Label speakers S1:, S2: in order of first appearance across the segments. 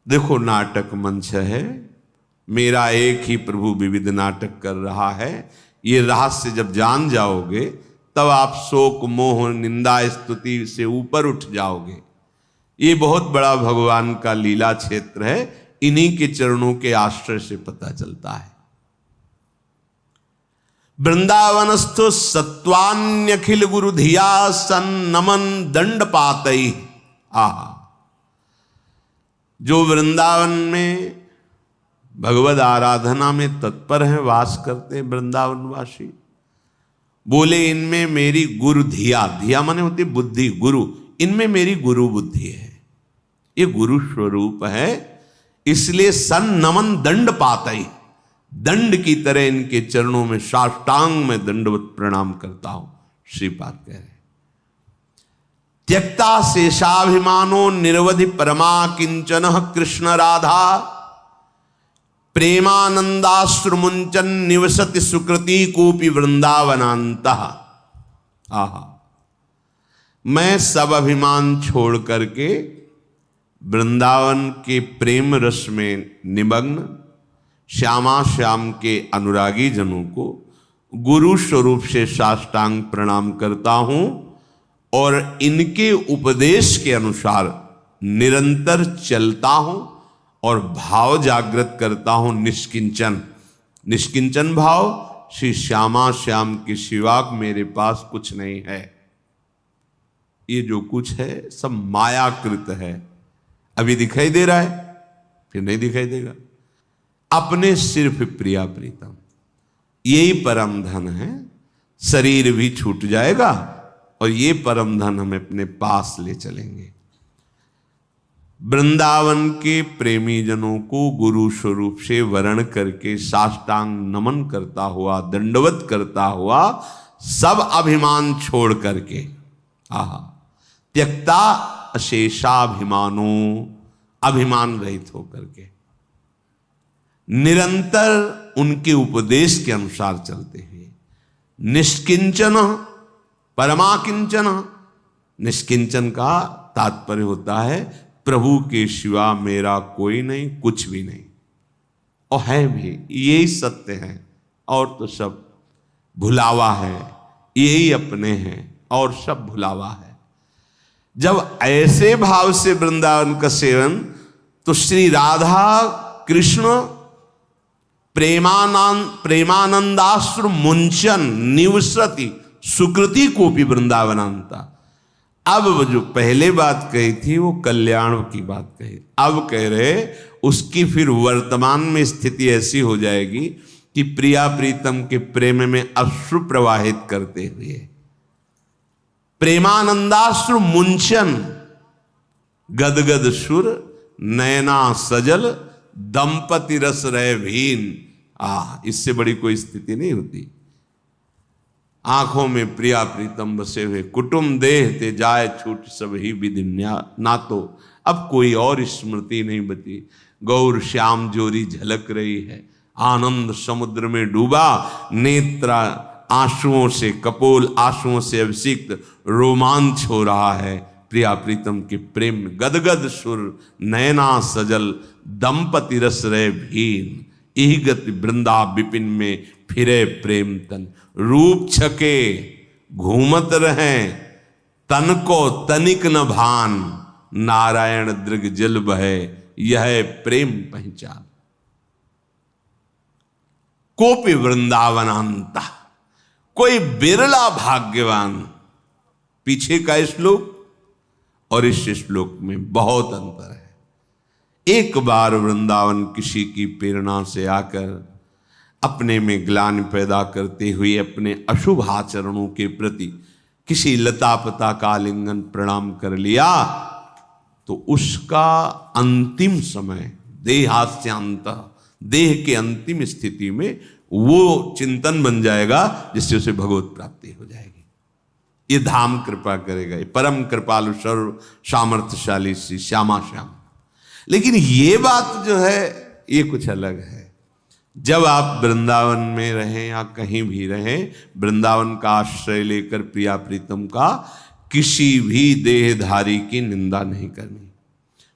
S1: देखो नाटक मंच है, मेरा एक ही प्रभु विविध नाटक कर रहा है। ये रहस्य जब जान जाओगे तब आप शोक मोह निंदा स्तुति से ऊपर उठ जाओगे। ये बहुत बड़ा भगवान का लीला क्षेत्र है, इन्हीं के चरणों के आश्रय से पता चलता है। वृंदावनस्थो सत्वान्यखिल गुरु धिया सन नमन दंड पातई। आहा, जो वृंदावन में भगवद आराधना में तत्पर हैं, वास करते हैं वृंदावनवासी, बोले इनमें मेरी गुरु धिया, धिया माने होती बुद्धि, गुरु, इनमें मेरी गुरु बुद्धि है, ये गुरु स्वरूप है, इसलिए सन नमन दंड पातई, दंड की तरह इनके चरणों में साष्टांग में दंडवत प्रणाम करता हूं। श्रीपाद कह रहे त्यक्ता शेषाभिमानो निरवधि परमा किंचन कृष्ण राधा प्रेमानंदाश्रुमुंचन निवसति सुकृति कूपी वृंदावनांतः। आहा, मैं सब अभिमान छोड़ करके वृंदावन के प्रेम रस में निमग्न श्यामा श्याम के अनुरागी जनों को गुरु स्वरूप से साष्टांग प्रणाम करता हूं और इनके उपदेश के अनुसार निरंतर चलता हूं और भाव जागृत करता हूं निष्किंचन। निष्किंचन भाव, श्री श्यामा श्याम के सिवा मेरे पास कुछ नहीं है, ये जो कुछ है सब मायाकृत है। अभी दिखाई दे रहा है, फिर नहीं दिखाई देगा। अपने सिर्फ प्रिया प्रीतम, यही परम धन है। शरीर भी छूट जाएगा और ये परम धन हम अपने पास ले चलेंगे। वृंदावन के प्रेमी जनों को गुरु स्वरूप से वर्ण करके साष्टांग नमन करता हुआ, दंडवत करता हुआ, सब अभिमान छोड़ करके, आहा, त्यक्ता अशेषाभिमानो, अभिमान रहित होकर के निरंतर उनके उपदेश के अनुसार चलते हुए, निष्किंचन परमाकिंचन। निष्किंचन का तात्पर्य होता है प्रभु के सिवा मेरा कोई नहीं, कुछ भी नहीं, और है भी यही सत्य है, और तो सब भुलावा है, यही अपने हैं और सब भुलावा है। जब ऐसे भाव से वृंदावन का सेवन, तो श्री राधा कृष्ण प्रेमानंदाश्रु मुंचन निवसति सुकृति को भी वृंदावनांता। अब वो जो पहले बात कही थी वो कल्याण की बात कही, अब कह रहे उसकी फिर वर्तमान में स्थिति ऐसी हो जाएगी कि प्रिया प्रीतम के प्रेम में अश्रु प्रवाहित करते हुए प्रेमानंदाश्रु मुंचन गदगद सुर नयना सजल दंपति रस रहे भीन। इससे बड़ी कोई स्थिति नहीं होती। आंखों में प्रिया प्रीतम बसे हुए, कुटुंब देह ते जाए छूट सब ही विधि ना, तो अब कोई और स्मृति नहीं बची। गौर श्याम जोरी झलक रही है, आनंद समुद्र में डूबा, नेत्र आंसुओं से, कपोल आंसुओं से अभिषिक्त रोमांच हो रहा है। प्रिया प्रीतम के प्रेम गदगद सुर नयना सजल दंपति रस रहे भीन। यही गति वृंदा विपिन में फिरे प्रेम तन, रूप छके घूमत रहें, तन को तनिक न भान, नारायण दृग जल बहे, यह प्रेम पहचान। कोपि वृंदावनांता, कोई बिरला भाग्यवान। पीछे का श्लोक और इस श्लोक में बहुत अंतर है। एक बार वृंदावन किसी की प्रेरणा से आकर अपने में ग्लानि पैदा करते हुए अपने अशुभ आचरणों के प्रति किसी लता पता का आलिंगन प्रणाम कर लिया, तो उसका अंतिम समय देहास्यांत, देह के अंतिम स्थिति में वो चिंतन बन जाएगा जिससे उसे भगवत प्राप्ति हो जाएगी। ये धाम कृपा करेगा, ये परम कृपालु सर्व सामर्थ्यशाली श्री श्यामा श्याम। लेकिन ये बात जो है ये कुछ अलग है। जब आप वृंदावन में रहें या कहीं भी रहें, वृंदावन का आश्रय लेकर प्रिया प्रीतम का किसी भी देहधारी की निंदा नहीं करनी।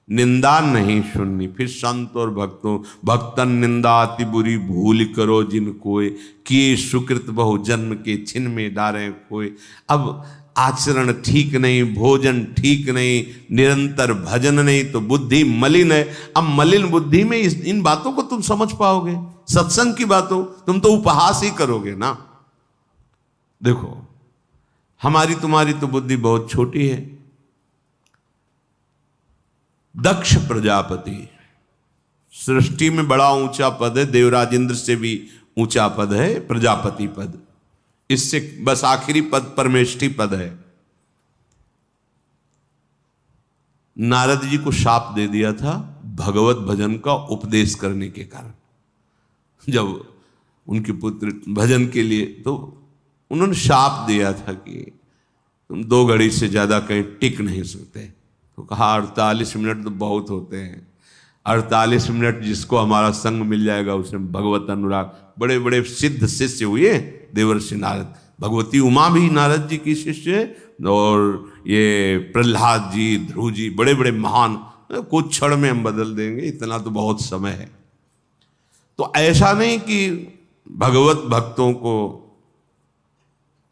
S1: निंदा नहीं सुननी। फिर संत और भक्तों, भक्तन निंदा अति बुरी भूल करो जिन कोय, किए सुकृत बहु जन्म के छिन में डारे कोय। अब आचरण ठीक नहीं, भोजन ठीक नहीं, निरंतर भजन नहीं, तो बुद्धि मलिन है। अब मलिन बुद्धि में इन बातों को तुम समझ पाओगे? सत्संग की बातों तुम तो उपहास ही करोगे ना। देखो, हमारी तुम्हारी तो बुद्धि बहुत छोटी है। दक्ष प्रजापति सृष्टि में बड़ा ऊंचा पद है, देवराज इंद्र से भी ऊंचा पद है प्रजापति पद। इससे बस आखिरी पद परमेष्ठी पद है। नारद जी को शाप दे दिया था भगवत भजन का उपदेश करने के कारण। जब उनके पुत्र भजन के लिए, तो उन्होंने शाप दिया था कि तुम 2 घड़ी से ज्यादा कहीं टिक नहीं सकते। तो कहा 48 मिनट तो बहुत होते हैं। 48 मिनट जिसको हमारा संग मिल जाएगा उसमें भगवत अनुराग। बड़े बड़े सिद्ध शिष्य हुए देवर्षि नारद। भगवती उमा भी नारद जी की शिष्य है, और ये प्रहलाद जी, ध्रुव जी, बड़े बड़े महान। कुछ क्षण में हम बदल देंगे, इतना तो बहुत समय है। तो ऐसा नहीं कि भगवत भक्तों को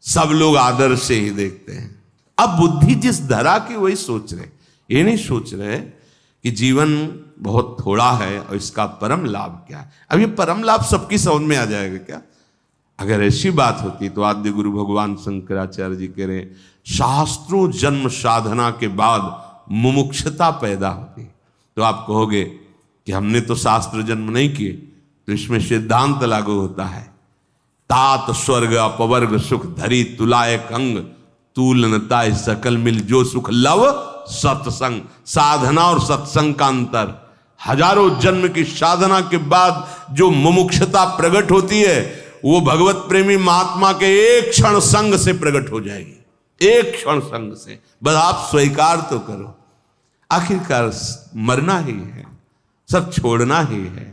S1: सब लोग आदर से ही देखते हैं। अब बुद्धि जिस धरा की वही सोच रहे, ये नहीं सोच रहे कि जीवन बहुत थोड़ा है और इसका परम लाभ क्या है। अब ये परम लाभ सबकी समझ में आ जाएगा क्या? अगर ऐसी बात होती तो आद्य गुरु भगवान शंकराचार्य जी कह रहे, शास्त्रों जन्म साधना के बाद मुमुक्षता पैदा होती। तो आप कहोगे कि हमने तो शास्त्र जन्म नहीं किए, तो इसमें सिद्धांत लागू होता है। तात स्वर्ग अपवर्ग सुख धरी तुलाए कंग, तूलनता सकल मिल जो सुख लव सत्संग। साधना और सत्संग का अंतर, हजारों जन्म की साधना के बाद जो मुमुक्षता प्रकट होती है, वो भगवत प्रेमी महात्मा के एक क्षण संग से प्रकट हो जाएगी। एक क्षण संग से, बस आप स्वीकार तो करो। आखिरकार मरना ही है, सब छोड़ना ही है।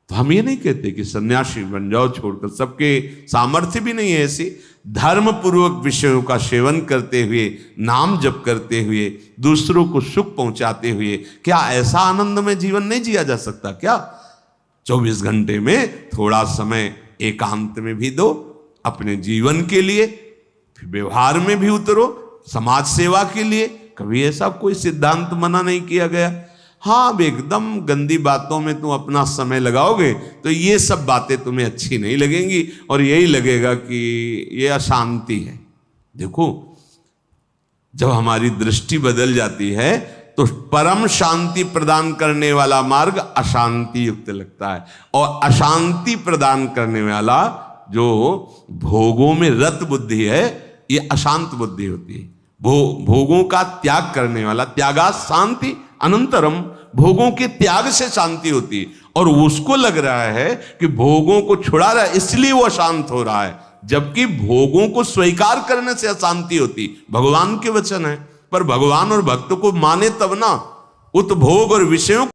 S1: तो हम ये नहीं कहते कि सन्यासी बन जाओ छोड़कर, सबके सामर्थ्य भी नहीं है ऐसी। धर्म पूर्वक विषयों का सेवन करते हुए, नाम जप करते हुए, दूसरों को सुख पहुंचाते हुए, क्या ऐसा आनंद में जीवन नहीं जिया जा सकता क्या? 24 घंटे में थोड़ा समय एकांत में भी दो अपने जीवन के लिए, फिर व्यवहार में भी उतरो समाज सेवा के लिए। कभी ऐसा कोई सिद्धांत मना नहीं किया गया। हाँ, अब एकदम गंदी बातों में तुम अपना समय लगाओगे तो ये सब बातें तुम्हें अच्छी नहीं लगेंगी, और यही लगेगा कि ये अशांति है। देखो, जब हमारी दृष्टि बदल जाती है तो परम शांति प्रदान करने वाला मार्ग अशांति युक्त लगता है, और अशांति प्रदान करने वाला जो भोगों में रत बुद्धि है, ये अशांत बुद्धि होती है। भोगों का त्याग करने वाला, त्यागा शांति अनंतरम, भोगों के त्याग से शांति होती है। और उसको लग रहा है कि भोगों को छुड़ा रहा है इसलिए वो अशांत हो रहा है, जबकि भोगों को स्वीकार करने से अशांति होती। भगवान के वचन है, पर भगवान और भक्त को माने तब ना। उत भोग और विषयों